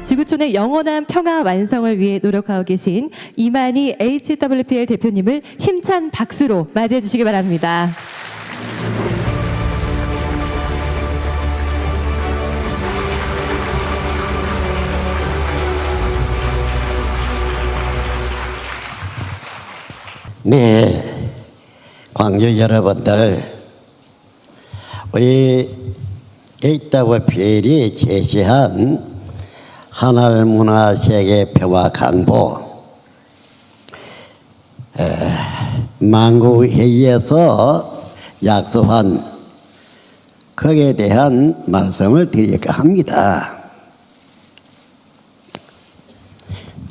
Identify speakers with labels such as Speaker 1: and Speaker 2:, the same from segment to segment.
Speaker 1: 지구촌의 영원한 평화 완성을 위해 노력하고 계신 이만희 HWPL 대표님을 힘찬 박수로 맞이해 주시기 바랍니다.
Speaker 2: 네, 광주 여러분들, 우리 HWPL이 제시한 하나를 문화세계 평화 강보 만구회의에서 약속한 거기에 대한 말씀을 드릴까 합니다.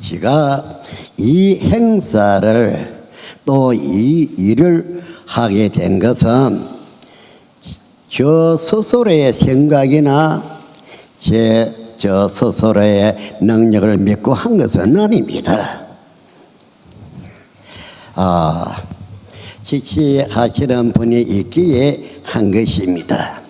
Speaker 2: 제가 이 행사를 또 이 일을 하게 된 것은 저 스스로의 생각이나 저 스스로의 능력을 믿고 한 것은 아닙니다. 지시하시는 분이 있기에 한 것입니다.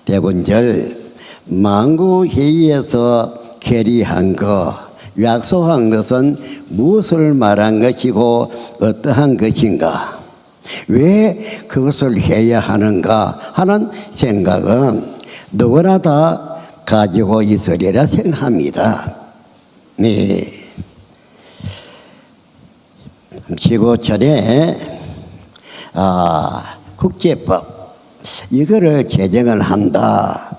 Speaker 2: 대군절 만구회의에서 결의한 것, 약속한 것은 무엇을 말한 것이고 어떠한 것인가, 왜 그것을 해야 하는가 하는 생각은 누구나 다 가지고 있으리라 생각합니다. 네. 지구촌에 국제법 이거를 제정을 한다.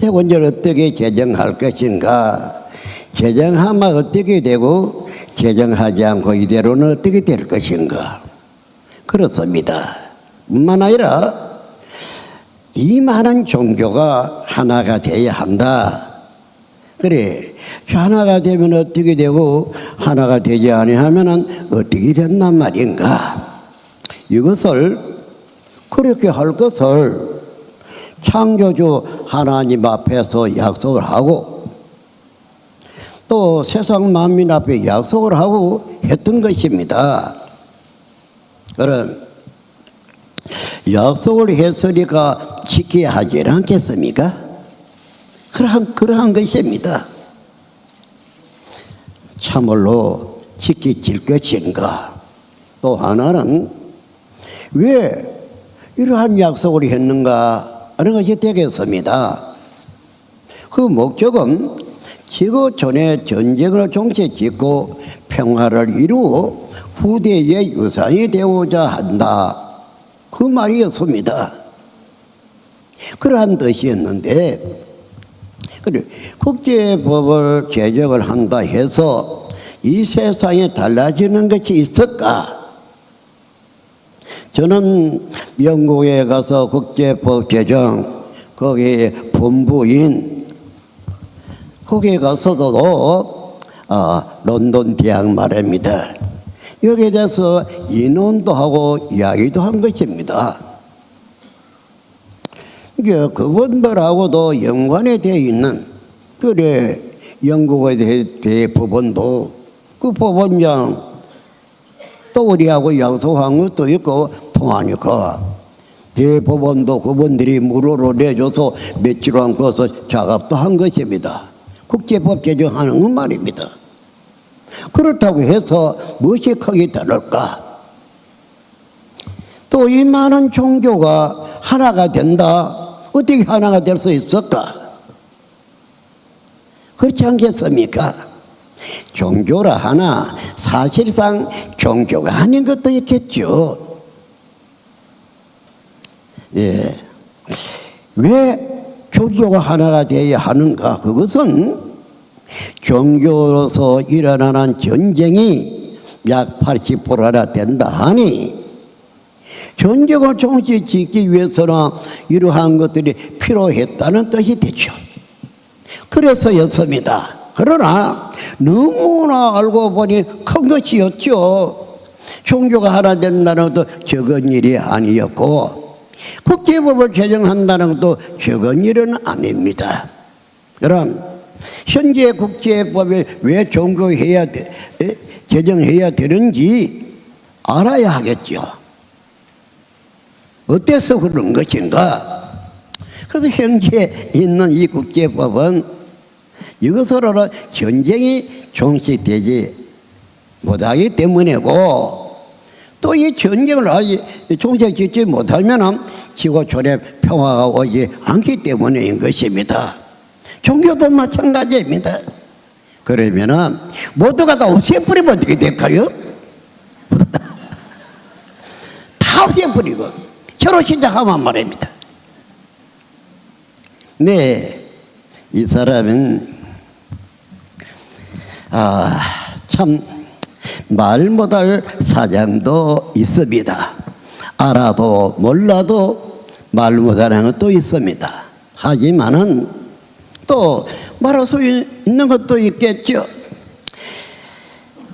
Speaker 2: 먼저 어떻게 제정할 것인가, 제정하면 어떻게 되고 제정하지 않고 이대로는 어떻게 될 것인가, 그렇습니다. 뿐만 아니라 이 많은 종교가 하나가 되어야 한다. 그래, 하나가 되면 어떻게 되고 하나가 되지 아니하면 어떻게 된단 말인가. 이것을 그렇게 할 것을 창조주 하나님 앞에서 약속을 하고 또 세상 만민 앞에 약속을 하고 했던 것입니다. 그럼 약속을 했으니까 지켜야 하지 않겠습니까? 그러한 것입니다. 참으로 지켜질 것인가. 또 하나는 왜 이러한 약속을 했는가 하는 것이 되겠습니다. 그 목적은 지구촌의 전쟁을 종식짓고 평화를 이루어 후대의 유산이 되고자 한다, 그 말이었습니다. 그러한 뜻이었는데, 그래, 국제법을 제정을 한다 해서 이 세상에 달라지는 것이 있을까? 저는 영국에 가서 국제법 제정, 거기에 본부인 거기에 가서도 런던 대학 말입니다. 여기에 대해서 인원도 하고 이야기도 한 것입니다. 이게 그분들하고도 연관이 되어 있는, 그래, 영국에 대해 법원도 그 법원장 또 우리하고 약속한 것도 있고 통하니까 대법원도 그분들이 무료로 내줘서 며칠 안고서 작업도 한 것입니다. 국제법 제정하는 건 말입니다. 그렇다고 해서 무엇이 크게 다를까? 또 이 많은 종교가 하나가 된다. 어떻게 하나가 될 수 있을까? 그렇지 않겠습니까? 종교라 하나 사실상 종교가 아닌 것도 있겠죠. 예. 왜 종교가 하나가 되어야 하는가? 그것은 종교로서 일어나는 전쟁이 약 80%나 된다 하니 전쟁을 종식 짓기 위해서는 이러한 것들이 필요했다는 뜻이 되죠. 그래서였습니다. 그러나 너무나 알고 보니 큰 것이었죠. 종교가 하나 된다는 것도 적은 일이 아니었고 국제법을 제정한다는 것도 적은 일은 아닙니다. 그럼 현재 국제법에 왜 종교해야 제정해야 되는지 알아야 하겠죠. 어때서 그런 것인가? 그래서 현재 있는 이 국제법은 이것으로는 전쟁이 종식되지 못하기 때문이고, 또 이 전쟁을 아직 종식짓지 못하면 지구촌에 평화가 오지 않기 때문인 것입니다. 종교도 마찬가지입니다. 그러면은 모두가 다 없애버리면 어떻게 될까요? 다 없애버리고 새로 시작하면 말입니다. 네, 이 사람은 참 말 못할 사정도 있습니다. 알아도 몰라도 말 못하는 것도 있습니다. 하지만은 또 말할 수 있는 것도 있겠죠.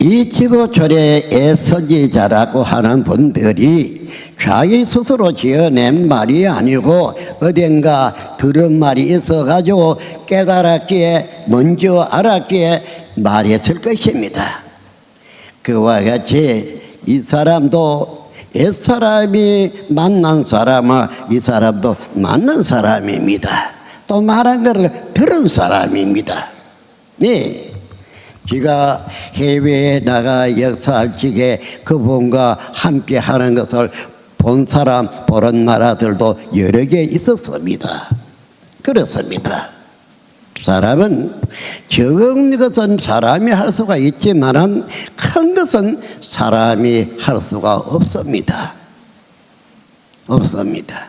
Speaker 2: 이 지구촌의 선지자라고 하는 분들이 자기 스스로 지어낸 말이 아니고 어딘가 들은 말이 있어가지고 깨달았기에, 먼저 알았기에 말했을 것입니다. 그와 같이 이 사람도 옛사람이 만난 사람을 이 사람도 만난 사람입니다. 또 말한 것을 들은 사람입니다. 네, 제가 해외에 나가 역사할 적에 그분과 함께 하는 것을 본 사람, 보는 나라들도 여러 개 있었습니다. 그렇습니다. 사람은 적은 것은 사람이 할 수가 있지만은 큰 것은 사람이 할 수가 없습니다. 없습니다.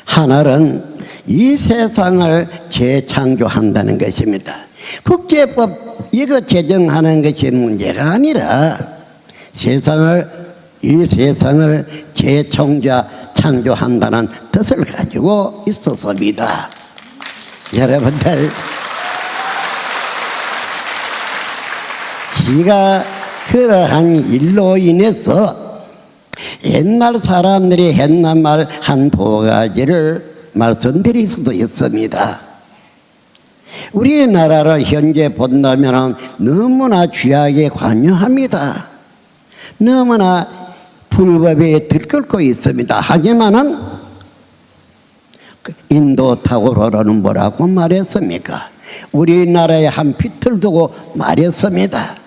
Speaker 2: 하나는 이 세상을 재창조한다는 것입니다. 국제법 이거 제정하는 것이 문제가 아니라 이 세상을 재창조한다는 뜻을 가지고 있었습니다. 여러분들, 지가 그러한 일로 인해서 옛날 사람들이 했는 말 한 두 가지를 말씀드릴 수도 있습니다. 우리나라를 현재 본다면 너무나 죄악에 관여합니다. 너무나 불법에 들끓고 있습니다. 하지만은 인도 타고로는 뭐라고 말했습니까? 우리나라에 한 빛을 두고 말했습니다.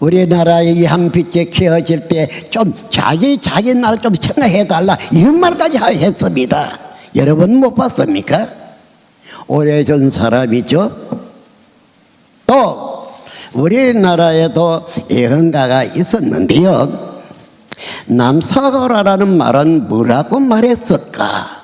Speaker 2: 우리나라의 한 빛이 켜질 때 좀 자기 나라 좀 생각해달라, 이런 말까지 했습니다. 여러분 못 봤습니까? 오래전 사람이죠. 또 우리나라에도 예언가가 있었는데요, 남사고라라는 말은 뭐라고 말했을까?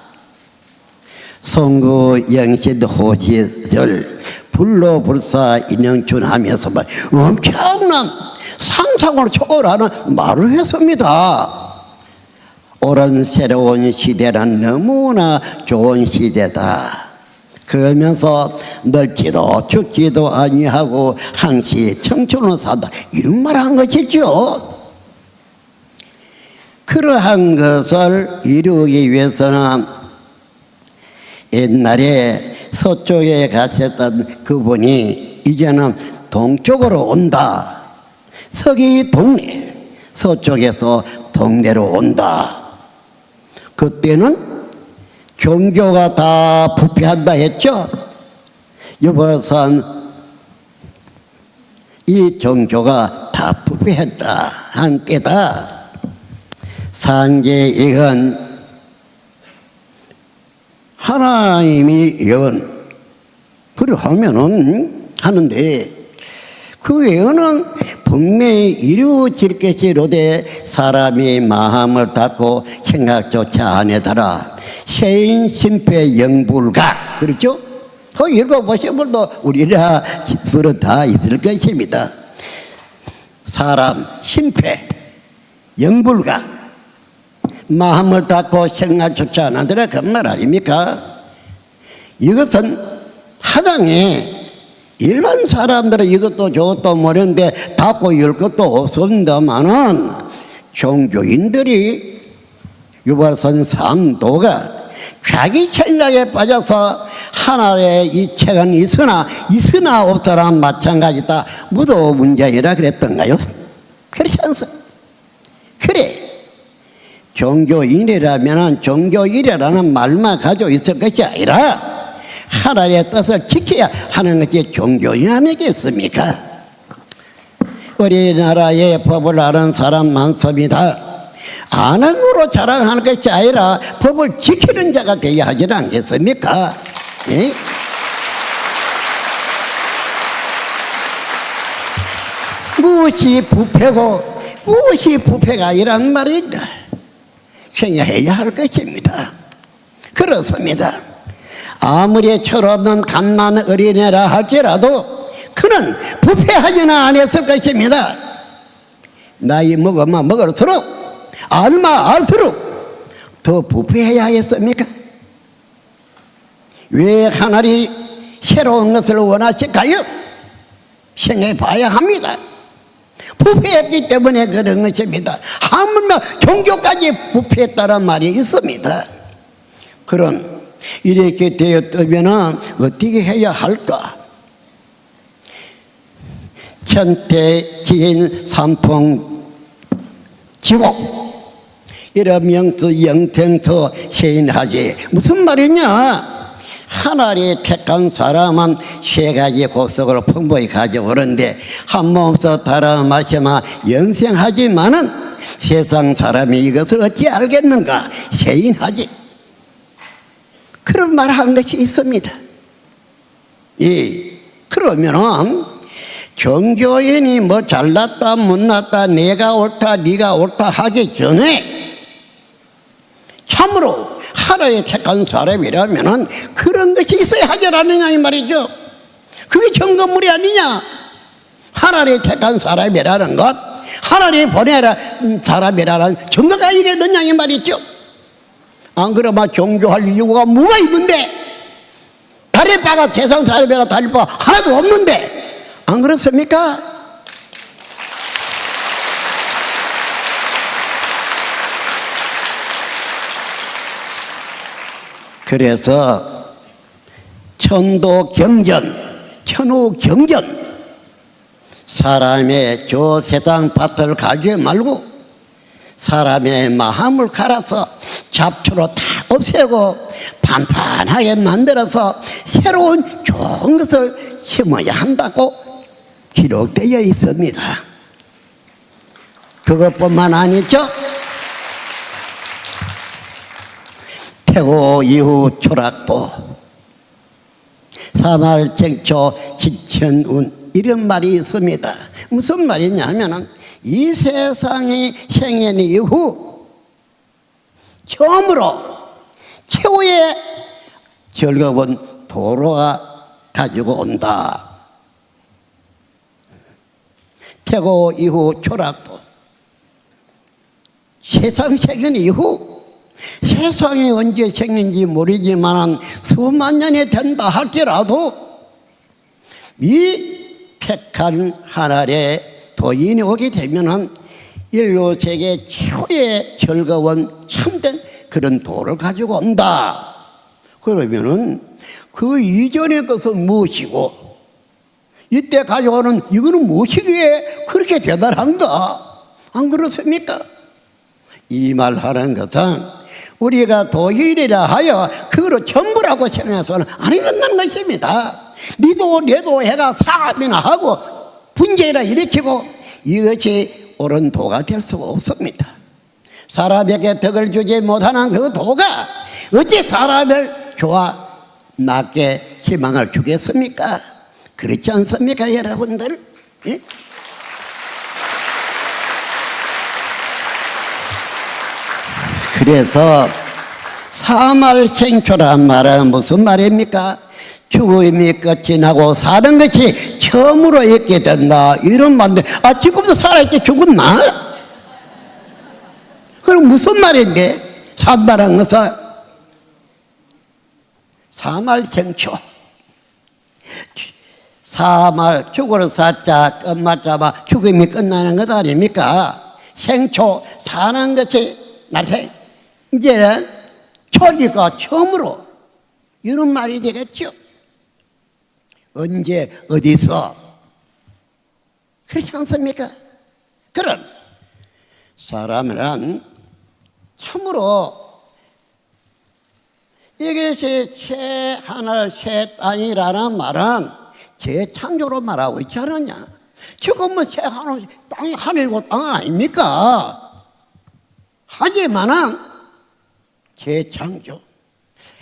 Speaker 2: 송구 영신 호시절 불로불사 인영춘 하면서 엄청난 상상을 초월하는 말을 했습니다. 옳은 새로운 시대는 너무나 좋은 시대다. 그러면서 늙지도 죽지도 아니하고 항시 청춘을 산다, 이런 말 한 것이죠. 그러한 것을 이루기 위해서는 옛날에 서쪽에 가셨던 그분이 이제는 동쪽으로 온다. 서기 동네, 서쪽에서 동네로 온다. 그때는 종교가 다 부패한다 했죠. 이번에선 이 종교가 다 부패했다 한 때다. 상계이건 하나님이 예언 그러하면은 하는데, 그 예언은 분명히 이루어질 것이로되 사람이 마음을 닫고 생각조차 안 해더라. 해인 심패 영불각, 그렇죠? 그 읽어보신 분도 우리나라 들은 다 있을 것입니다. 사람 심패 영불각, 마음을 닫고 생각조차 안 하더라, 그 말 아닙니까? 이것은 하당에 일반 사람들은 이것도 저것도 모르는데 닫고 열 것도 없습니다만은 종교인들이 유발선 상도가 자기 생각에 빠져서 하나의 이 책은 있으나 없더라 마찬가지다. 무도 문제이라 그랬던가요? 그렇지 않습니까? 그래, 종교인이라면 종교인이라는 말만 가지고 있을 것이 아니라 하나님의 뜻을 지켜야 하는 것이 종교인 아니겠습니까? 우리나라의 법을 아는 사람 많습니다. 아는으로 자랑하는 것이 아니라 법을 지키는 자가 되어야 하지 않겠습니까? 예? 무엇이 부패고 무엇이 부패가 아니란 말인가 생각해야 할 것입니다. 그렇습니다. 아무리 철없는 갓난 어린애라 할지라도 그는 부패하지는 않았을 것입니다. 나이 먹으면 먹을수록 알면 알수록 더 부패해야 하겠습니까? 왜 하나님 새로운 것을 원하실까요? 생각해 봐야 합니다. 부패했기 때문에 그런 것입니다. 하물며 종교까지 부패했다는 말이 있습니다. 그럼 이렇게 되었다면 어떻게 해야 할까? 천태지인 삼풍 지옥 이런 명수 영생서 시인하지. 무슨 말이냐? 하나님의 택한 사람은 세 가지 고속을 풍부히 가지고 오는데 한 몸서 따라 마시면 영생하지만은 세상 사람이 이것을 어찌 알겠는가? 시인하지. 그런 말 한 것이 있습니다. 그러면은 종교인이 뭐 잘났다 못났다 내가 옳다 네가 옳다 하기 전에 참으로 하나님의 택한 사람이라면은 그런 것이 있어야 하지 않느냐 이 말이죠. 그게 점검물이 아니냐. 하나님의 택한 사람이라는 것, 하나님이 보내라 사람이라는 증거가 아니겠느냐 이 말이죠. 안 그러면 종교할 이유가 뭐가 있는데? 다릴 바가 세상 사람이라 다릴 바 하나도 없는데 안 그렇습니까? 그래서 천우경전 사람의 저 세상 밭을 가지 말고 사람의 마음을 갈아서 잡초로 다 없애고 판판하게 만들어서 새로운 좋은 것을 심어야 한다고 기록되어 있습니다. 그것뿐만 아니죠. 태고 이후 초락도 사말쟁초 희천운 이런 말이 있습니다. 무슨 말이냐 하면은 이 세상이 생긴 이후 처음으로 최후의 즐거운 도로가 가지고 온다. 태고 이후 초락도 세상 생긴 이후 세상이 언제 생긴지 모르지만 수만 년이 된다 할지라도 이 택한 하나의 도인이 오게 되면은 인류 세계 최고의 즐거운 참된 그런 도를 가지고 온다. 그러면은 그 이전의 것은 무엇이고 이때 가져오는 이거는 무엇이기에 그렇게 대단한가? 안 그렇습니까? 이 말하는 것은 우리가 도인이라 하여 그거를 전부라고 생각해서는 안 이런다는 것입니다. 니도 내도 해가 사업이나 하고 분쟁이나 일으키고 이것이 옳은 도가 될 수가 없습니다. 사람에게 덕을 주지 못하는 그 도가 어찌 사람을 좋아 낮게 희망을 주겠습니까? 그렇지 않습니까 여러분들? 예? 그래서 사말생초란 말은 무슨 말입니까? 죽음이 끝이 나고 사는 것이 처음으로 있게 된다 이런 말인데 지금도 살아있게 죽었나? 그럼 무슨 말인데? 산다는 것은 사말생초 사말 죽을 사자 끝맞자마 죽음이 끝나는 것 아닙니까? 생초 사는 것이 날생 이제는 초기가 처음으로 이런 말이 되겠죠. 언제 어디서 그렇지 않습니까? 그런 사람이란 참으로 이것이 새 하늘 새 땅이라는 말은 재창조로 말하고 있지 않느냐. 지금은 새 하늘 땅이 하늘이고 땅 아닙니까? 하지만은 재창조.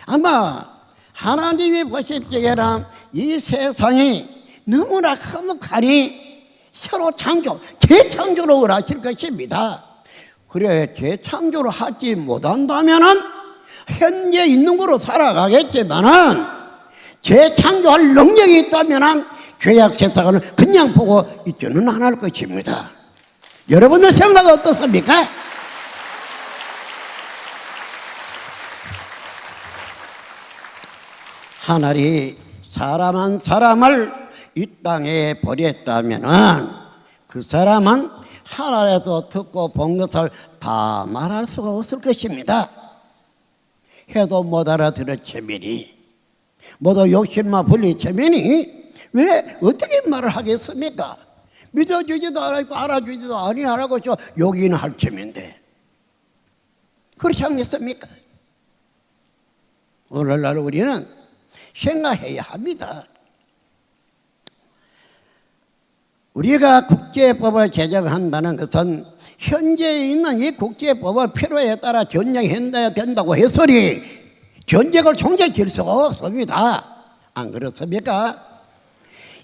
Speaker 2: 아마 하나님이 보실 적에는 이 세상이 너무나 험악하니 새로 창조, 재창조로 원하실 것입니다. 그래, 재창조를 하지 못한다면은 현재 있는 거로 살아가겠지만은 재창조할 능력이 있다면은 죄악 세상을 그냥 보고 있지는 않을 것입니다. 여러분들 생각 어떻습니까? 하늘이 사람 한 사람을 이 땅에 버렸다면은 그 사람은 하늘에서 듣고 본 것을 다 말할 수가 없을 것입니다. 해도 못 알아들을 체면이, 모두 욕심만 불리 체면이 왜 어떻게 말을 하겠습니까? 믿어주지도 않고 알아주지도 아니하라고 저 욕이나 할 체면인데 그렇지 않겠습니까? 오늘날 우리는 생각해야 합니다. 우리가 국제법을 제정한다는 것은 현재 있는 이 국제법의 필요에 따라 전쟁해야 된다고 해서리 전쟁을 종식시킬 수가 없습니다. 안 그렇습니까?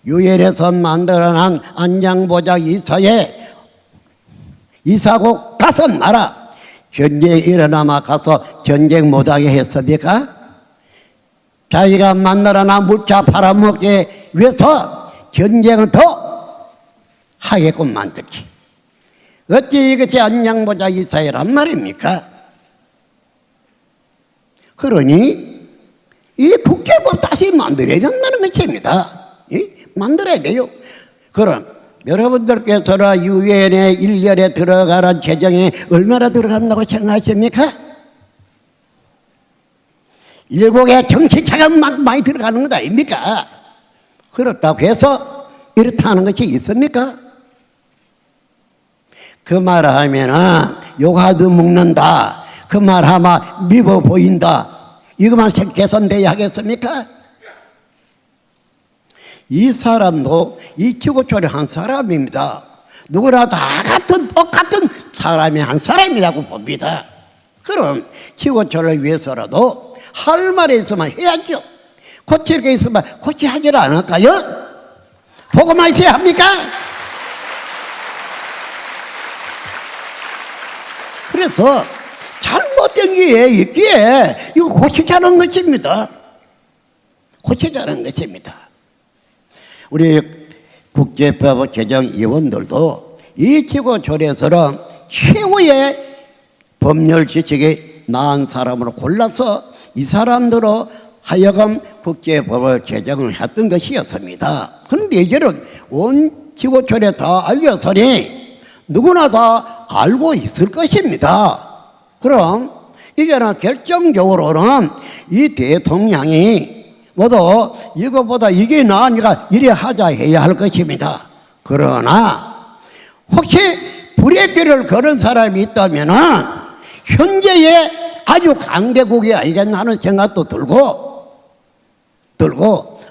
Speaker 2: 유엔에서 만들어낸 안장보장 이사회 이사국 5나라 전쟁이 일어나면 가서 전쟁 못하게 했습니까? 자기가 만들어낸 물자 팔아먹기 위해서 전쟁을 더 하게끔 만들지. 어찌 이것이 안장보자 이사회란 말입니까? 그러니 이 국제법 다시 만들어야 된다는 것입니다. 만들어야 돼요. 그럼 여러분들께서는 유엔에 1년에 들어가는 재정이 얼마나 들어간다고 생각하십니까? 일국의 정치차가 막 많이 들어가는 것 아닙니까? 그렇다고 해서 이렇다는 것이 있습니까? 그 말 하면은 욕하도 먹는다. 그 말 하면 미워 보인다. 이것만 개선돼야 하겠습니까? 이 사람도 이 지구촌의 한 사람입니다. 누구나 다 같은 똑같은 사람이 한 사람이라고 봅니다. 그럼 지구촌을 위해서라도 할 말이 있으면 해야죠. 고칠 게 있으면 고쳐야 하지 않을까요? 보고만 있어야 합니까? 그래서 잘못된 게 있기에 이거 고치자는 것입니다. 고치자는 것입니다. 우리 국제법 제정위원들도 이 지구촌에서는 최고의 법률 지식이 나은 사람으로 골라서 이 사람들로 하여금 국제법을 제정을 했던 것이었습니다. 그런데 이제는 온 지구촌에 다 알려서니 누구나 다 알고 있을 것입니다. 그럼 이제는 결정적으로는 이 대통령이 모두 이것보다 이게 나으니까 이래 하자 해야 할 것입니다. 그러나 혹시 불의길을 걸은 사람이 있다면 현재의 아주 강대국이 아니겠나 하는 생각도 들고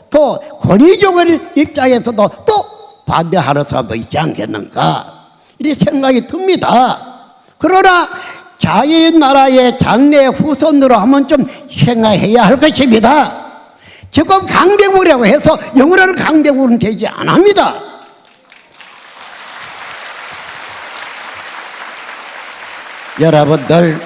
Speaker 2: 또 권위적인 입장에서도 또 반대하는 사람도 있지 않겠는가 이런 생각이 듭니다. 그러나 자기 나라의 장래 후손으로 한번 좀 생각해야 할 것입니다. 지금 강대국이라고 해서 영원한 강대국은 되지 않습니다. 여러분들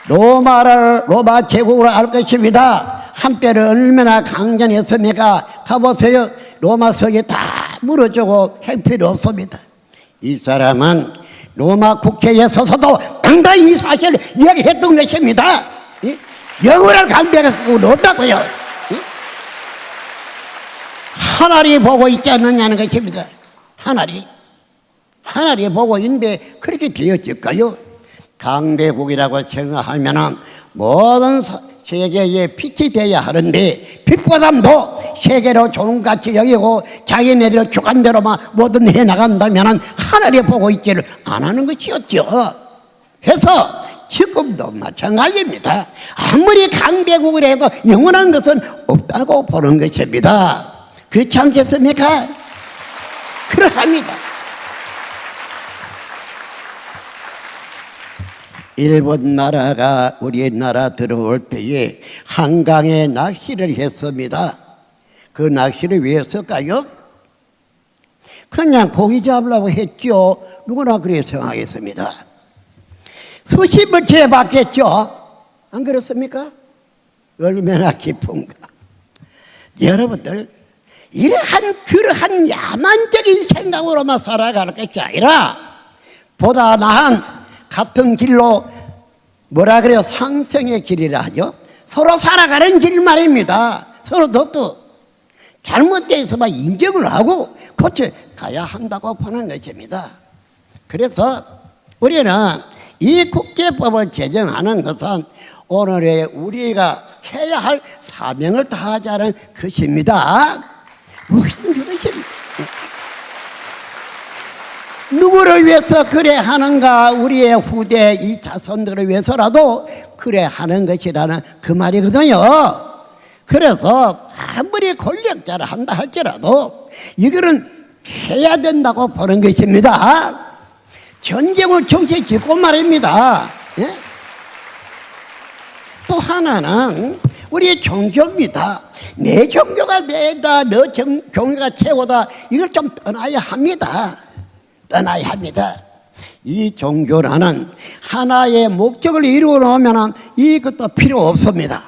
Speaker 2: 로마 제국으로 알 것입니다. 한때는 얼마나 강전했습니까? 가보세요. 로마 성이 다 무너지고 할 필요 없습니다. 이 사람은 로마 국회에 서서도 당당히 이 사실을 이야기했던 것입니다. 영원한 강대국은 없다고요. 하늘이 보고 있지 않느냐는 것입니다. 하늘이 보고 있는데 그렇게 되어질까요? 강대국이라고 생각하면 모든 세계에 빛이 되어야 하는데 빛보담도 세계로 좋은 가치 여기고 자기네들 주관대로만 뭐든 해나간다면 하늘이 보고 있지를 안 하는 것이었죠. 해서 지금도 마찬가지입니다. 아무리 강대국을 해도 영원한 것은 없다고 보는 것입니다. 그렇지 않겠습니까? 그러합니다. 일본 나라가 우리나라 들어올 때에 한강에 낚시를 했습니다. 그 낚시를 왜 했을까요? 그냥 고기 잡으려고 했죠. 누구나 그렇게 생각했습니다. 수십을 채봤겠죠. 안 그렇습니까? 얼마나 깊은가. 여러분들, 그러한 야만적인 생각으로만 살아갈 것이 아니라 보다 나은 같은 길로 뭐라 그래요? 상생의 길이라 하죠. 서로 살아가는 길 말입니다. 서로 돕고 잘못되어 있으면 인정을 하고 고쳐 가야 한다고 보는 것입니다. 그래서 우리는 이 국제법을 제정하는 것은 오늘의 우리가 해야 할 사명을 다하자는 것입니다. 무슨 그것입니다. 누구를 위해서 그래 하는가? 우리의 후대 이 자손들을 위해서라도 그래 하는 것이라는 그 말이거든요. 그래서 아무리 권력자를 한다 할지라도 이거는 해야 된다고 보는 것입니다. 전쟁을 정치 짓고 말입니다. 예? 또 하나는 우리의 종교입니다. 내 종교가 내다, 너 종교가 최고다. 이걸 좀 떠나야 합니다. 떠나야 합니다. 이 종교라는 하나의 목적을 이루어 놓으면 이것도 필요 없습니다.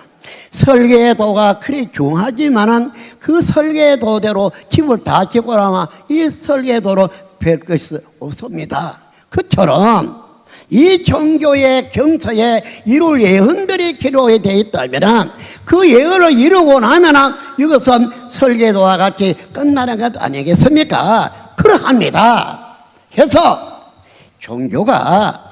Speaker 2: 설계도가 그리 중하지만은 그 설계도대로 집을 다 짓고 나면 이 설계도로 별 것이 없습니다. 그처럼 이 종교의 경서에 이룰 예언들이 기록이 되어 있다면 그 예언을 이루고 나면 이것은 설계도와 같이 끝나는 것 아니겠습니까? 그러합니다. 그래서 종교가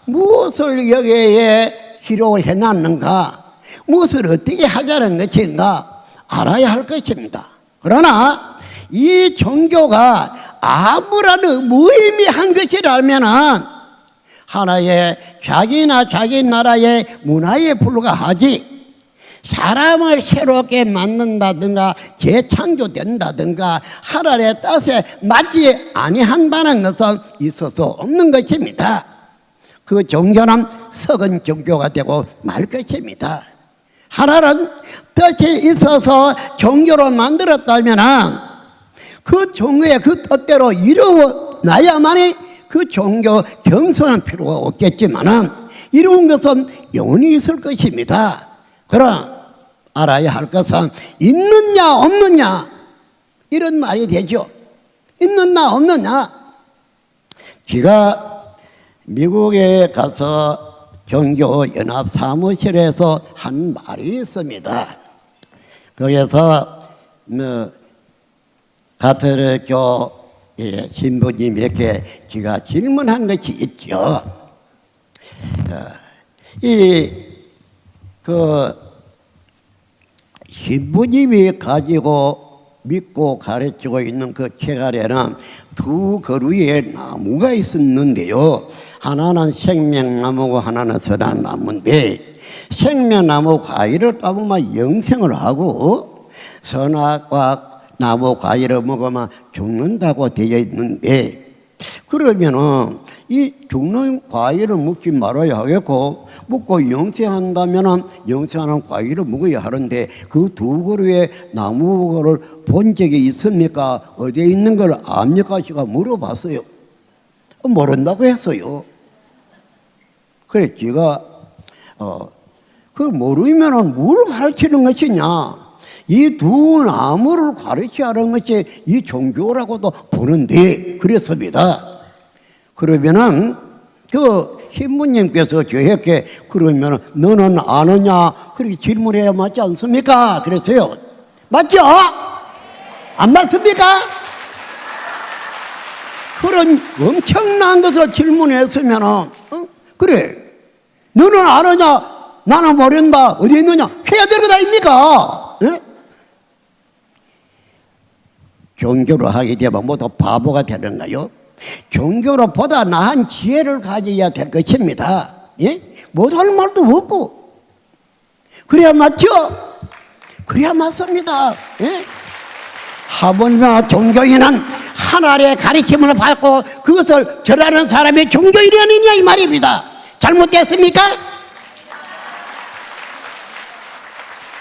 Speaker 2: 무엇을 여기에 기록을 해놨는가, 무엇을 어떻게 하자는 것인가 알아야 할 것입니다. 그러나 이 종교가 아무런 무의미한 것이라면 하나의 자기나 자기 나라의 문화에 불과하지, 사람을 새롭게 만든다든가 재창조된다든가 하나님의 뜻에 맞지 아니한다는 것은 있을 수 없는 것입니다. 그 종교는 썩은 종교가 되고 말 것입니다. 하나는 뜻이 있어서 종교로 만들었다면 그 종교의 그 뜻대로 이루어나야만이 그 종교 경선은 필요가 없겠지만 이루은 것은 영원히 있을 것입니다. 그러나 알아야 할 것은 있느냐 없느냐 이런 말이 되죠. 있느냐 없느냐. 제가 미국에 가서 종교연합 사무실에서 한 말이 있습니다. 거기서 가톨릭교 신부님에게 제가 질문한 것이 있죠. 신부님이 가지고 믿고 가르치고 있는 그 채갈에는 두 그루의 나무가 있었는데요. 하나는 생명나무고 하나는 선악나무인데 생명나무 과일을 따보면 영생을 하고 선악과 나무 과일을 먹으면 죽는다고 되어 있는데 그러면은 이 죽는 과일을 먹지 말아야 하겠고 먹고 영생한다면 영생하는 과일을 먹어야 하는데 그 두 그루의 나무를 본 적이 있습니까? 어디에 있는 걸 압니까? 제가 물어봤어요. 모른다고 했어요. 그래 제가 그 모르면은 뭘 가르치는 것이냐? 이 두 나무를 가르치는 것이 이 종교라고도 보는데 그랬습니다. 그러면은 그 신부님께서 저에게 그러면 너는 아느냐 그렇게 질문해야 맞지 않습니까? 그랬어요. 맞죠? 안 맞습니까? 그런 엄청난 것을 질문했으면 그래 너는 아느냐 나는 모른다 어디 있느냐 해야 될 것 아닙니까? 예? 종교를 하게 되면 모두 바보가 되는가요? 종교로 보다 나은 지혜를 가져야 될 것입니다. 예? 못할 말도 없고 그래야 맞죠? 그래야 맞습니다. 예? 하물며 종교인은 하나님의 가르침을 받고 그것을 절하는 사람이 종교인이 아니냐 이 말입니다. 잘못됐습니까?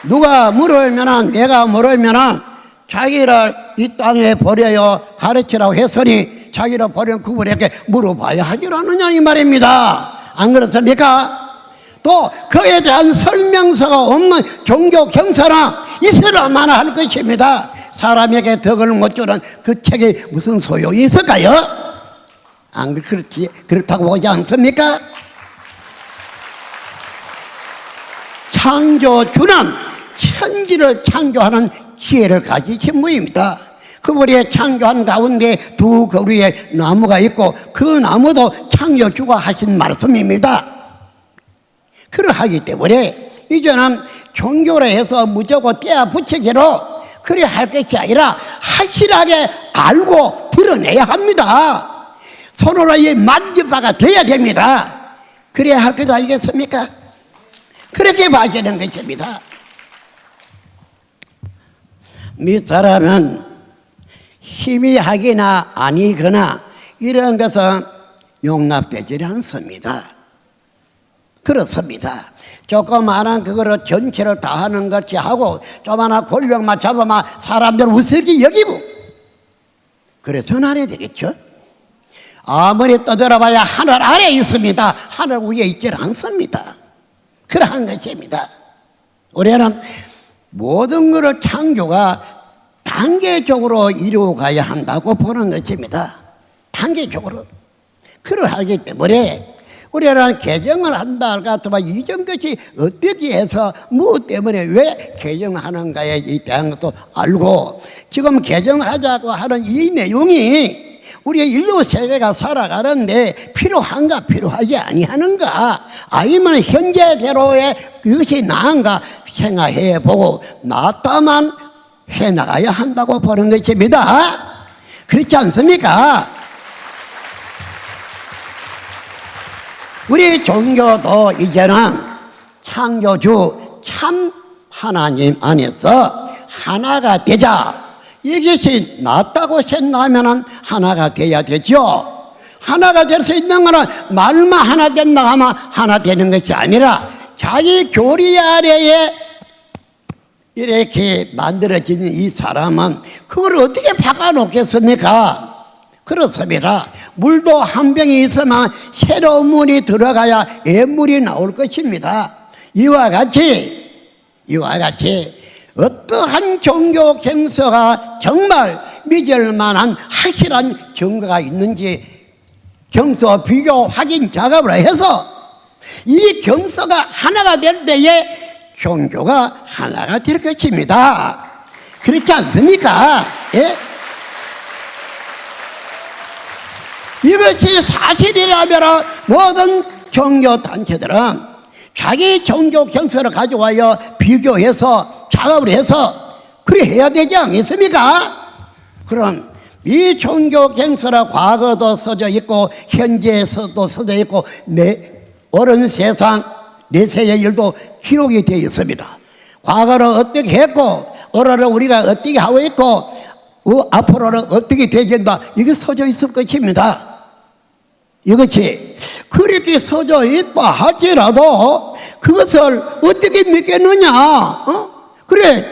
Speaker 2: 누가 물으면은 내가 물으면은 자기를 이 땅에 버려요 가르치라고 했으니 자기를 버리는 그분에게 물어봐야 하지라느냐 이 말입니다. 안 그렇습니까? 또 그에 대한 설명서가 없는 종교 경서나 있어야만 할 것입니다. 사람에게 덕을 못 주는 그 책이 무슨 소용이 있을까요? 안 그렇지 그렇다고 보지 않습니까? 창조주는 천지를 창조하는 기회를 가지신 분입니다. 그분이 창조한 가운데 두 그루의 나무가 있고 그 나무도 창조주가 하신 말씀입니다. 그러하기 때문에 이제는 종교로 해서 무조건 떼어 붙이기로 그래 할 것이 아니라 확실하게 알고 드러내야 합니다. 서로를 만져봐가 돼야 됩니다. 그래야 할 것 아니겠습니까? 그렇게 봐야 되는 것입니다. 밑사람은 희미하거나 아니거나 이런 것은 용납되지 않습니다. 그렇습니다. 조그마한 그거를 전체를 다 하는 것이 하고 조그마한 골병만 잡으면 사람들 우습게 여기고 그래서는 안 해야 되겠죠. 아무리 떠들어봐야 하늘 아래에 있습니다. 하늘 위에 있지 않습니다. 그러한 것입니다. 우리는 모든 것을 창조가 단계적으로 이루어가야 한다고 보는 것입니다. 단계적으로. 그러하기 때문에 우리는 개정을 한다 할 같으면 이전 것이 어떻게 해서 무엇 때문에 왜 개정하는가에 대한 것도 알고 지금 개정하자고 하는 이 내용이 우리의 인류 세계가 살아가는데 필요한가 필요하지 아니하는가 아니면 현재대로의 그것이 나은가 생각해 보고 낫다만 해나가야 한다고 보는 것입니다. 그렇지 않습니까? 우리 종교도 이제는 창조주 참 하나님 안에서 하나가 되자 이것이 낫다고 생각하면 하나가 돼야 되죠. 하나가 될 수 있는 것은 말만 하나 된다 하면 하나 되는 것이 아니라 자기 교리 아래에 이렇게 만들어지는 이 사람은 그걸 어떻게 바꿔놓겠습니까? 그렇습니다. 물도 한 병이 있으면 새로운 물이 들어가야 옛물이 나올 것입니다. 이와 같이 어떠한 종교 경서가 정말 믿을 만한 확실한 증거가 있는지 경서 비교 확인 작업을 해서 이 경서가 하나가 될 때에 종교가 하나가 될 것입니다. 그렇지 않습니까? 예? 이것이 사실이라면 모든 종교단체들은 자기 종교 경서를 가져와요 비교해서 작업을 해서 그래 해야 되지 않겠습니까? 그럼 이 종교 경서라 과거도 써져 있고 현재에서도 써져 있고 내 어른 세상 내세의 일도 기록이 되어 있습니다. 과거를 어떻게 했고 오늘은 우리가 어떻게 하고 있고 앞으로는 어떻게 되겠다 이게 써져 있을 것입니다. 이것이 그렇게 써져 있다 할지라도 그것을 어떻게 믿겠느냐? 그래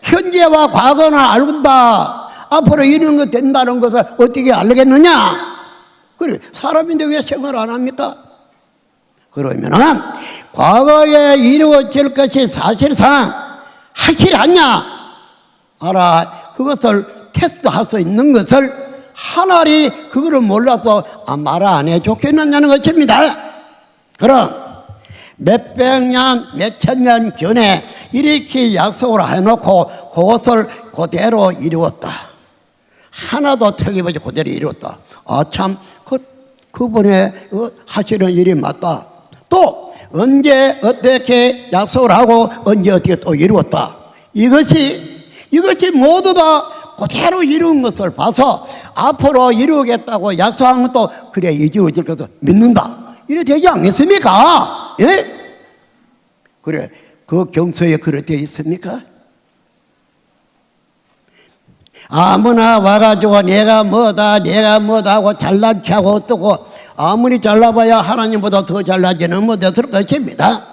Speaker 2: 현재와 과거는 알겠다 앞으로 이런 거 된다는 것을 어떻게 알겠느냐? 그래 사람인데 왜 생각을 안 합니까? 그러면은 과거에 이루어질 것이 사실상 확실하냐? 알아 그것을 테스트할 수 있는 것을 하나리 그거를 몰라서 말 안 해줬겠느냐는 것입니다. 그럼 몇백 년, 몇천 년 전에 이렇게 약속을 해놓고 그것을 그대로 이루었다. 하나도 틀림없이 그대로 이루었다. 참 그분의 하시는 일이 맞다. 또 언제 어떻게 약속을 하고 언제 어떻게 또 이루었다. 이것이 모두 다 그대로 이룬 것을 봐서 앞으로 이루겠다고 약속한 것도 그래 이루어질 것을 믿는다. 이래 되지 않겠습니까? 예? 그래 그 경서에 그렇게 되어 있습니까? 아무나 와가지고 내가 뭐다 하고 잘난 척하고 어떠고 아무리 잘나봐야 하나님보다 더 잘나지는 못했을 것입니다.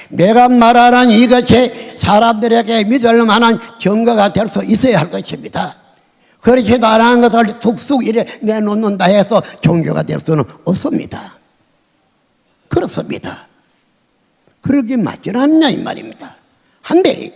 Speaker 2: 내가 말하는 이것이 사람들에게 믿을 만한 증거가 될 수 있어야 할 것입니다. 그렇지도 않은 것을 툭툭 이래 내놓는다 해서 종교가 될 수는 없습니다. 그렇습니다. 그러기 맞지는 않냐 이 말입니다. 한데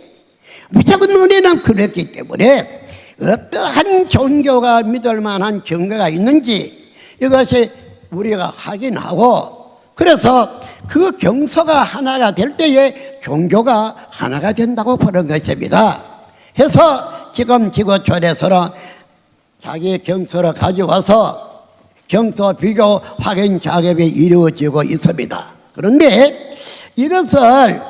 Speaker 2: 무조건 우리는 그렇기 때문에 어떠한 종교가 믿을 만한 증거가 있는지 이것이 우리가 확인하고 그래서 그 경서가 하나가 될 때에 종교가 하나가 된다고 보는 것입니다. 해서 지금 지구촌에서는 자기 경서를 가져와서 경서 비교 확인 작업이 이루어지고 있습니다. 그런데 이것을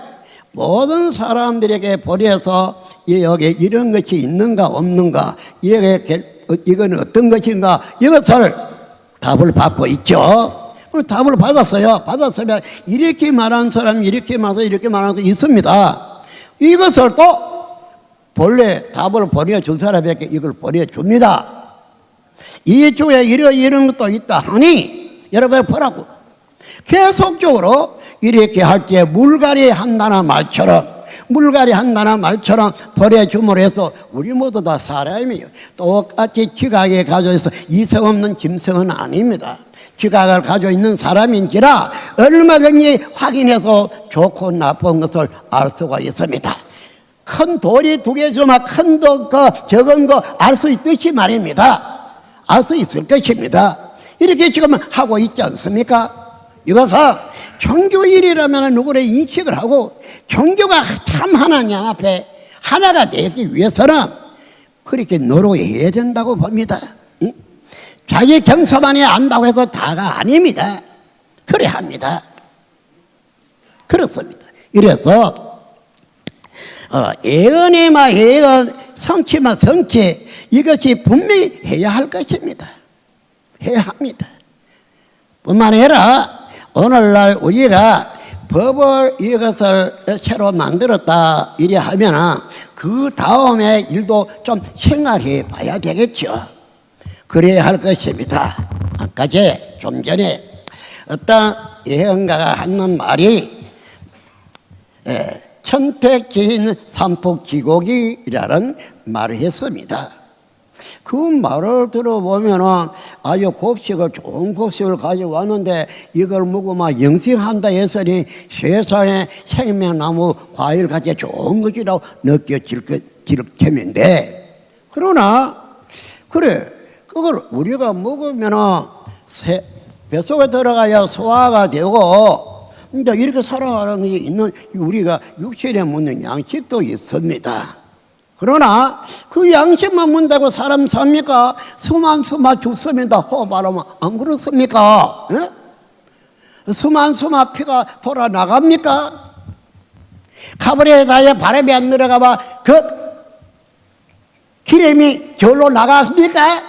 Speaker 2: 모든 사람들에게 보내서 여기 이런 것이 있는가 없는가 이건 어떤 것인가 이것을 답을 받고 있죠. 답을 받았어요. 받았으면 이렇게 말한 사람이 이렇게 말해서 이렇게 말한 사람이 있습니다. 이것을 또 본래 답을 보내준 사람에게 이걸 보내줍니다. 이 중에 이런 것도 있다 하니 여러분 보라고 계속적으로 이렇게 할 때 물갈이 한다는 말처럼 보내줌으로 해서 우리 모두 다 사람이에요. 똑같이 지각에 가지고 있어 이성 없는 짐승은 아닙니다. 지각을 가지고 있는 사람인지라 얼마든지 확인해서 좋고 나쁜 것을 알 수가 있습니다. 큰 돌이 2개 주면 큰 거 적은 거 알 수 있듯이 말입니다. 알 수 있을 것입니다. 이렇게 지금 하고 있지 않습니까? 이것은 종교인이라면 누구를 인식을 하고 종교가 참 하나님 앞에 하나가 되기 위해서는 그렇게 노력해야 된다고 봅니다. 자기 경서만이 안다고 해서 다가 아닙니다. 그래야 합니다. 그렇습니다. 이래서 예언이면 예언, 성취면 성취 이것이 분명히 해야 할 것입니다. 해야 합니다. 뿐만 아니라 오늘날 우리가 법을 이것을 새로 만들었다 이래 하면 그 다음에 일도 좀 생각해 봐야 되겠죠. 그래야 할 것입니다. 아까 좀 전에 어떤 예언가가 하는 말이 천택지인 삼폭지곡이라는 말을 했습니다. 그 말을 들어보면은 아주 좋은 곡식을 가져왔는데 이걸 먹으면 영생한다 했으니 세상에 생명나무 과일같이 좋은 것이라고 느껴질 텐데 그러나 그래 그걸 우리가 먹으면은 뱃속에 들어가야 소화가 되고 이제 이렇게 살아가는 게 있는 우리가 육신에 묻는 양식도 있습니다. 그러나 그 양식만 문다고 사람 삽니까? 수만 죽습니다. 호흡하면 안 그렇습니까? 수만 피가 돌아 나갑니까? 카브레다에 바람이 안 들어가봐 그 기름이 절로 나갔습니까?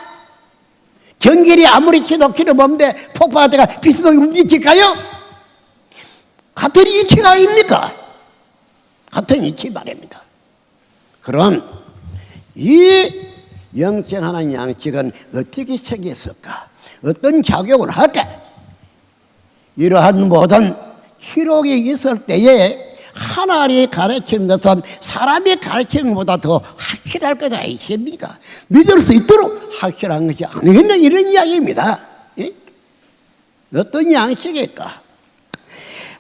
Speaker 2: 전기리 아무리 치도 기름 없는데 폭발할 때가 비스듬히 움직일까요? 같은 이치가 아닙니까? 같은 이치 말입니다. 그럼 이 영생하는 양식은 어떻게 생겼을까? 어떤 작용을 할까? 이러한 모든 기록이 있을 때에 하나님이 가르친 것은 사람이 가르치는 것보다 더 확실할 것 아니십니까? 믿을 수 있도록 확실한 것이 아니겠냐 이런 이야기입니다. 예? 어떤 양식일까?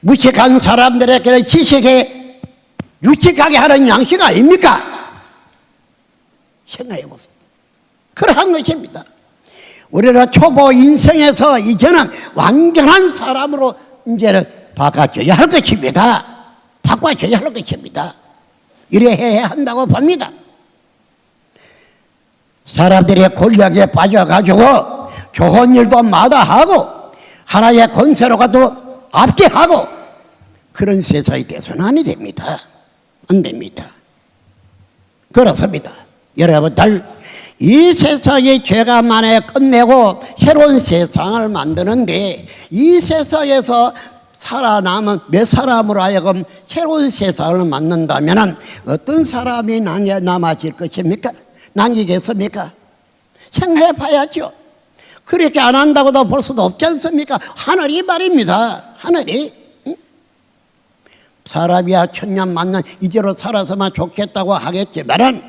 Speaker 2: 무식한 사람들에게는 지식에 유식하게 하는 양식 아닙니까? 생각해 보세요. 그러한 것입니다. 우리는 초보 인생에서 이제는 완전한 사람으로 이제는 바꿔줘야 할 것입니다. 바꿔줘야 할 것입니다. 이래 해야 한다고 봅니다. 사람들이 권력에 빠져가지고 좋은 일도 마다하고 하나의 권세로 가도 압제하고 그런 세상이 돼서는 안 됩니다. 안 됩니다. 그렇습니다. 여러분들 이 세상이 죄가 만에 끝내고 새로운 세상을 만드는데 이 세상에서 살아남은 몇 사람으로 하여금 새로운 세상을 만든다면 어떤 사람이 남아질 것입니까? 남기겠습니까? 생각해 봐야죠. 그렇게 안 한다고도 볼 수도 없지 않습니까? 하늘이 말입니다. 하늘이. 사람이야 천년 만년 이대로 살아서만 좋겠다고 하겠지만은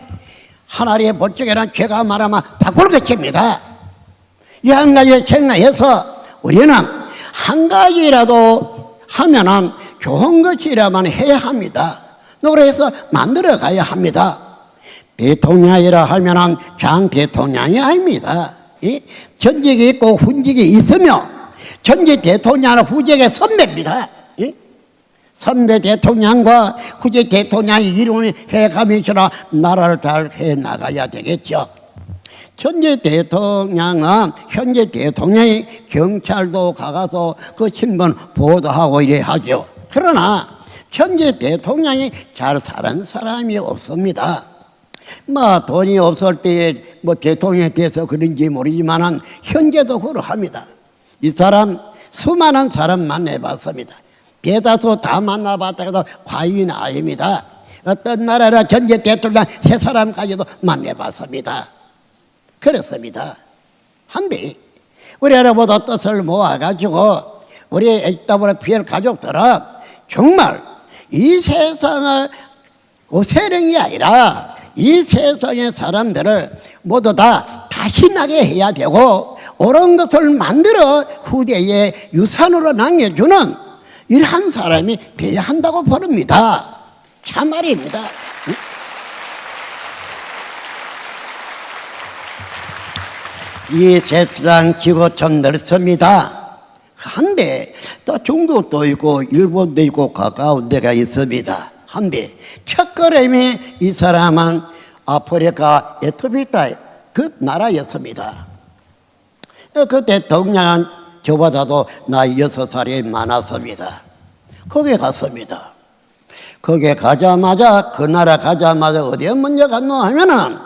Speaker 2: 하나님의 법정에는 죄가 많으면 바꿀 것입니다. 이 한 가지를 생각해서 우리는 한 가지라도 하면은 좋은 것이라만 해야 합니다. 그래서 만들어 가야 합니다. 대통령이라 하면은 장 대통령이 아닙니다. 전직이 있고 훈직이 있으며 전직 대통령은 후직의 선배입니다. 선배 대통령과 후직 대통령이 이름을 해가면서 나라를 잘 해나가야 되겠죠. 현재 대통령은 현재 대통령이 경찰도 가서 그 신분 보도하고 이래 하죠. 그러나 현재 대통령이 잘 사는 사람이 없습니다. 돈이 없을 때에 대통령이 돼서 그런지 모르지만은 현재도 그러합니다. 이 사람 수많은 사람 만나봤습니다. 대다수 다 만나봤다고 과언이 아닙니다. 어떤 나라라 전제 대통령 세 사람까지도 만나봤습니다. 그렇습니다. 한데 우리 여러분도 뜻을 모아가지고 우리 HWPL 가족들은 정말 이 세상을 없애는 게 아니라 이 세상의 사람들을 모두 다 다시 나게 해야 되고 옳은 것을 만들어 후대에 유산으로 남겨주는 이러한 사람이 되어야 한다고 보릅니다. 참말입니다. 이 세상 지구촌 넓습니다. 한데 또 중국도 있고 일본도 있고 가까운 데가 있습니다. 한데 첫걸음에 이 사람은 아프리카 에티오피아 그 나라였습니다. 그 대통령은 저보다도 나이 6살이 많았습니다. 거기에 갔습니다. 거기에 가자마자 그 나라 가자마자 어디에 먼저 갔노 하면은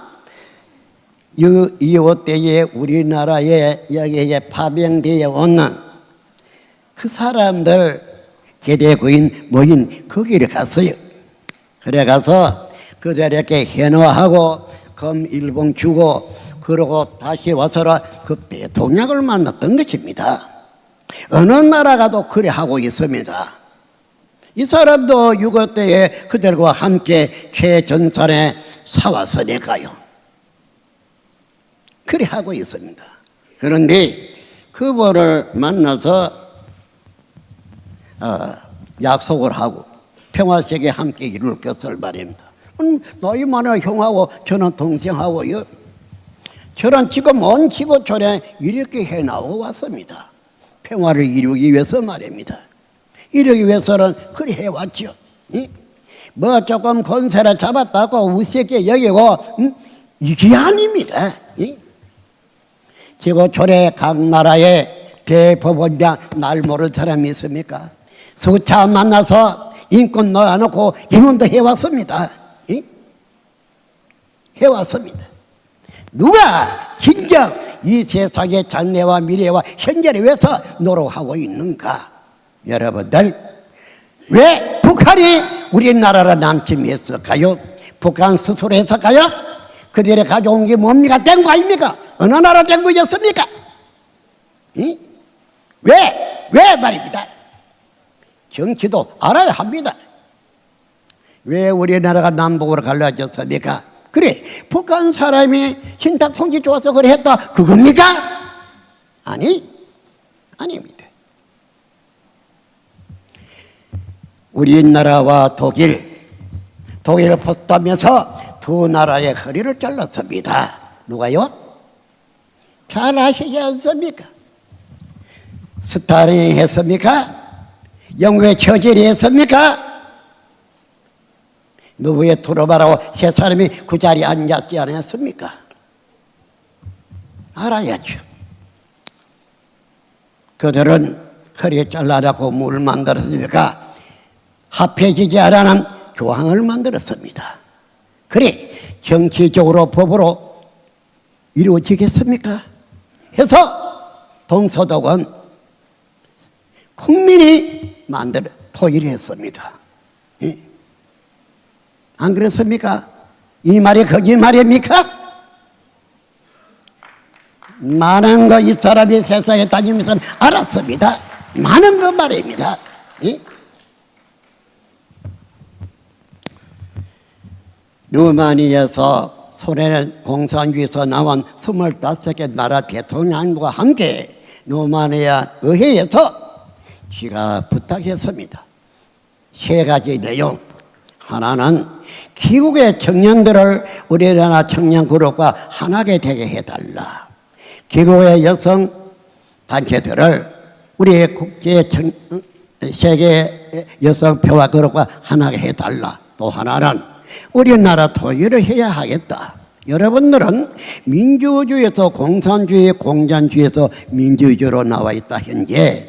Speaker 2: 이때에 우리나라에 여기에 파병되어 오는 그 사람들 제대구인 모인 거기를 갔어요. 그래 가서 그들에게 현호하고 금일봉 주고 그러고 다시 와서라 그 대통령을 만났던 것입니다. 어느 나라 가도 그래 하고 있습니다. 이 사람도 유고 때에 그들과 함께 최전선에 사왔으니까요. 그래 하고 있습니다. 그런데 그분을 만나서 약속을 하고 평화세계 함께 이룰 것을 말입니다. 나이 많은 형하고 저는 동생하고요. 저는 지금 온 지구촌에 이렇게 해나오고 왔습니다. 평화를 이루기 위해서 말입니다. 이루기 위해서는 그리 해왔죠. 조금 권세를 잡았다고 우습게 여기고 이게 아닙니다. 지구촌에 각 나라의 대법원장 날 모르는 사람이 있습니까? 수차 만나서 인권 넣어놓고 인원도 해왔습니다. 해왔습니다. 누가 진정 이 세상의 장래와 미래와 현재를 위해서 노력하고 있는가? 여러분들, 왜 북한이 우리나라를 남침했을까요? 북한 스스로 했을까요? 그들이 가져온 게 뭡니까? 된 거 아닙니까? 어느 나라 된 거였습니까? 왜 말입니다. 정치도 알아야 합니다. 왜 우리나라가 남북으로 갈라졌습니까? 그래, 북한 사람이 신탁 성질 좋아서 그래 했다 그겁니까? 아닙니다. 우리나라와 독일을 포섭하면서 두 나라의 허리를 잘랐습니다. 누가요? 잘 아시지 않습니까? 스탈린이 했습니까? 영국의 처질이 했습니까? 누구의 트로바라고 세 사람이 그 자리에 앉았지 않았습니까? 알아야죠. 그들은 허리에 잘라놓고 뭘 만들었습니까? 합해지지 않은 조항을 만들었습니다. 그래, 정치적으로 법으로 이루어지겠습니까? 해서 동서독은 국민이 만들어 토의를 했습니다. 예? 안 그렇습니까? 이 말이 거짓말입니까? 많은 거 이 사람이 세상에 다니면서 알았습니다. 많은 거 말입니다. 예? 루마니아에서 소련 공산주의에서 나온 25개 나라 대통령과 함께 루마니아 의회에서 제가 부탁했습니다. 3가지 내용. 하나는 기국의 청년들을 우리나라 청년 그룹과 하나게 되게 해달라. 기국의 여성 단체들을 우리 세계 여성 평화 그룹과 하나게 해달라. 또 하나는 우리나라 토의를 해야 하겠다. 여러분들은 민주주의에서 공산주의, 공산주의에서 민주주의로 나와 있다 현재.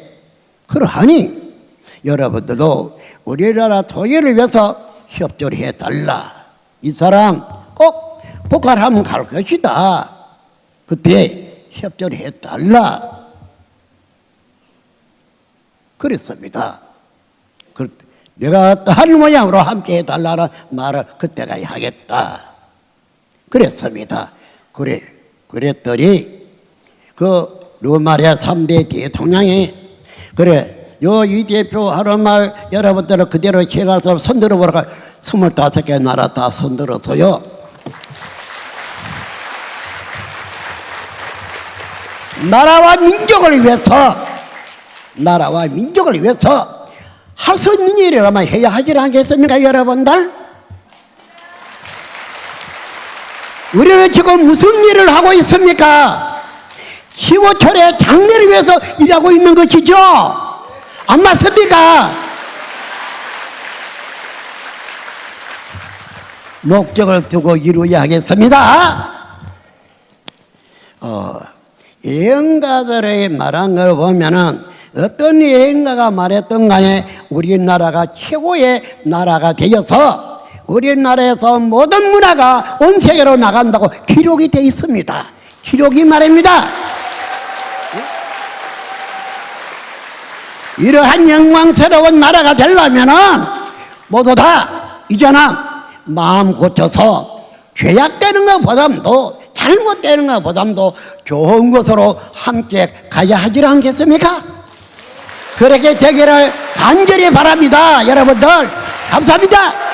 Speaker 2: 그러하니 여러분들도 우리나라 토의를 위해서 협조를 해달라. 이 사람 꼭 북한하면 갈 것이다. 그때 협조를 해달라. 그랬습니다. 내가 어떠한 모양으로 함께 해달라는 말을 그때가 하겠다. 그랬습니다. 그랬더니 그 루마니아 3대 대통령이 이 대표 하는 말 여러분들은 그대로 해가서 손들어 보라고 25개 나라 다 손들어서요. 나라와 민족을 위해서 할 수 있는 일이라면 해야 하지 않겠습니까, 여러분들? 우리는 지금 무슨 일을 하고 있습니까? 시호철의 장래를 위해서 일하고 있는 것이죠. 안 맞습니까? 목적을 두고 이루어야 하겠습니다. 예언가들의 말한 걸 보면은 어떤 예언가가 말했던 간에 우리나라가 최고의 나라가 되어서 우리나라에서 모든 문화가 온 세계로 나간다고 기록이 되어 있습니다. 기록이 말입니다. 이러한 영광스러운 나라가 되려면은 모두 다 이제는 마음 고쳐서 죄악되는 것보담도 잘못되는 것보담도 좋은 것으로 함께 가야 하지 않겠습니까? 그렇게 되기를 간절히 바랍니다. 여러분들 감사합니다.